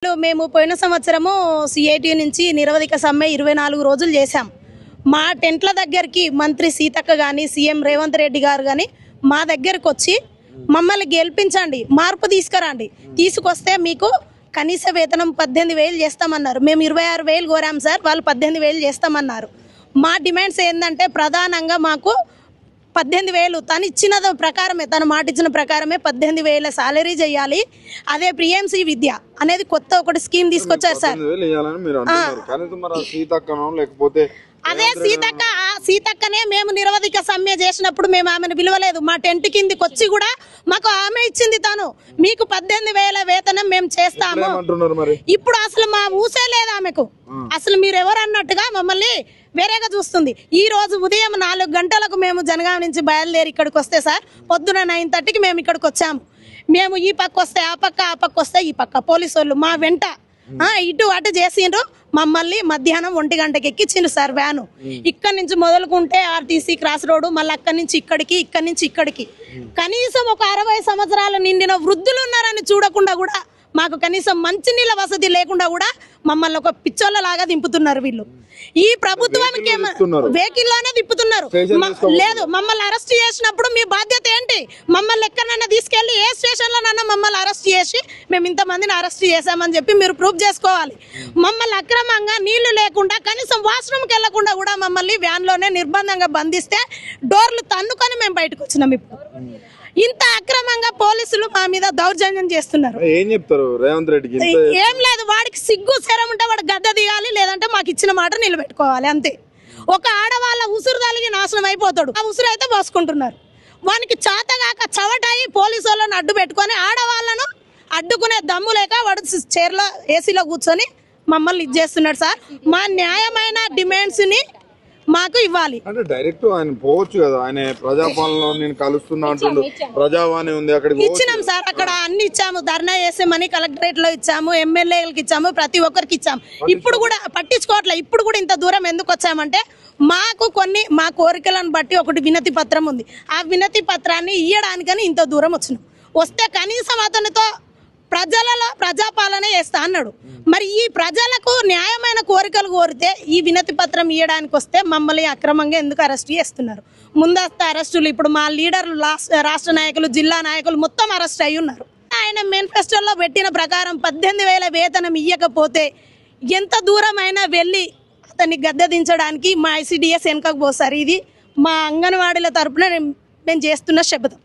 పాటు మేము పోయిన సంవత్సరము సిఐటి నుంచి నిరవధిక సమ్మె 24 రోజులు చేశాం. మా టెంట్ల దగ్గరికి మంత్రి సీతక్క కానీ సీఎం రేవంత్ రెడ్డి గారు కానీ మా దగ్గరకు వచ్చి మమ్మల్ని గెలిపించండి, మార్పు తీసుకురండి, తీసుకొస్తే మీకు కనీస వేతనం 18,000 చేస్తామన్నారు. మేము 26,000 కోరాం సార్, వాళ్ళు 18,000 చేస్తామన్నారు. మా డిమాండ్స్ ఏంటంటే ప్రధానంగా మాకు 18,000 తను ఇచ్చిన ప్రకారమే, తను మాట ఇచ్చిన ప్రకారమే 18,000 సాలరీ చేయాలి. అదే ప్రియంసి విద్య అనేది కొత్త ఒకటి స్కీమ్ తీసుకొచ్చారు సార్. అదే సీతక్కనే మేము నిరవధిక సమ్మె చేసినప్పుడు మేము ఆమెను పిలవలేదు. మా టెంట్ కిందికి వచ్చి కూడా మాకు ఆమె ఇచ్చింది తను, మీకు 18,000 వేతనం మేము చేస్తాము. ఇప్పుడు అసలు మా ఊసే లేదు ఆమెకు. అసలు మీరు ఎవరు అన్నట్టుగా మమ్మల్ని వేరేగా చూస్తుంది. ఈ రోజు ఉదయం 4 గంటలకు మేము జనగాం నుంచి బయలుదేరి ఇక్కడికి వస్తే సార్ పొద్దున 9:30కి మేము ఇక్కడికి వచ్చాము. మేము ఈ పక్క వస్తే ఆ పక్క, ఆ పక్క వస్తే ఈ పక్క, పోలీసు వాళ్ళు మా వెంట ఇటు అటు చేసిండ్రు. మమ్మల్ని మధ్యాహ్నం 1 గంటకి ఎక్కించిండ్రు సార్ వ్యాను. ఇక్కడ నుంచి మొదలుకుంటే ఆర్టీసీ క్రాస్ రోడ్డు, మళ్ళీ అక్కడి నుంచి ఇక్కడికి, ఇక్కడి నుంచి ఇక్కడికి. కనీసం ఒక 60 సంవత్సరాలు నిండిన వృద్ధులు ఉన్నారని చూడకుండా కూడా, మాకు కనీసం మంచినీళ్ళ వసతి లేకుండా కూడా మమ్మల్ని ఒక పిచ్చోళ్ళలాగా దింపుతున్నారు వీళ్ళు. ఈ ప్రభుత్వానికి వెహికల్లోనే తిప్పుతున్నారు. లేదు, మమ్మల్ని అరెస్ట్ చేసినప్పుడు మీ బాధ్యత ఏంటి? మమ్మల్ని ఎక్కడన్నా తీసుకెళ్లి ఏ స్టేషన్లోనన్నా మమ్మల్ని అరెస్ట్ చేసి మేము ఇంతమందిని అరెస్ట్ చేశామని చెప్పి మీరు ప్రూఫ్ చేసుకోవాలి. మమ్మల్ని అక్రమంగా నీళ్లు లేకుండా కనీసం వాష్రూమ్కి వెళ్లకుండా కూడా మమ్మల్ని వ్యాన్లోనే నిర్బంధంగా బంధిస్తే డోర్లు తన్నుకొని మేము బయటకు వచ్చినాం. ఇప్పుడు ఇంత అక్రమంగా పోలీసులు మా మీద దౌర్జన్యం చేస్తున్నారు. ఏం చెప్తారు రేవంత్ రెడ్డికి? ఏం లేదు, వాడికి సిగ్గు శరం ఉంటే వాడు గద్ద దిగాలి, లేదంటే మాకు ఇచ్చిన మాట నిలబెట్టుకోవాలి అంతే. ఒక ఆడవాళ్ళ ఉసురు తలిగి నాశనం అయిపోతాడు, ఆ ఉసురు అయితే పోసుకుంటున్నారు. వానికి చాతగాక చవటాయి పోలీసు వాళ్ళని అడ్డు పెట్టుకొని ఆడవాళ్ళను అడ్డుకునే దమ్ము లేక వాడు చైర్లో ఏసీలో కూర్చొని మమ్మల్ని ఇది చేస్తున్నాడు సార్. మా న్యాయమైన డిమాండ్స్ ని మాకు ఇవ్వాలి. అంటే డైరెక్ట్ ఆయన పోవచ్చు కదా, ఆయన ప్రజాపాలనలో నేను కలుస్తున్నా అంటుండు, ప్రజావాణి ఉంది అక్కడికి ఇచ్చినాం సార్. అక్కడ అన్ని ఇచ్చాము, ధర్నా చేసామని కలెక్టరేట్ లో ఇచ్చాము, ఎమ్మెల్యేలకు ఇచ్చాము, ప్రతి ఒక్కరికి ఇచ్చాము. ఇప్పుడు కూడా పట్టించుకోవట్లే. ఇప్పుడు కూడా ఇంత దూరం ఎందుకు వచ్చామంటే మాకు కొన్ని మా కోరికలను బట్టి ఒకటి వినతి పత్రం ఉంది. ఆ వినతి పత్రాన్ని ఇయ్యడానికని ఇంత దూరం వచ్చినాం. వస్తే కనీసం అతనితో ప్రజలలో ప్రజాపాలన చేస్తా అన్నాడు. మరి ఈ ప్రజలకు న్యాయమైన కోరికలు కోరితే ఈ వినతి పత్రం ఇవ్వడానికి వస్తే మమ్మల్ని అక్రమంగా ఎందుకు అరెస్ట్ చేస్తున్నారు? ముందస్తు అరెస్టులు. ఇప్పుడు మా లీడర్లు, రాష్ట్ర నాయకులు, జిల్లా నాయకులు మొత్తం అరెస్ట్ అయి ఉన్నారు. ఆయన మేనిఫెస్టోలో పెట్టిన ప్రకారం 18,000 వేతనం ఇవ్వకపోతే ఎంత దూరమైనా వెళ్ళి అతన్ని గద్దె దించడానికి మా ICDS వెనుకకు పోసారు. ఇది మా అంగన్వాడీల తరపున మేము చేస్తున్న శపథం.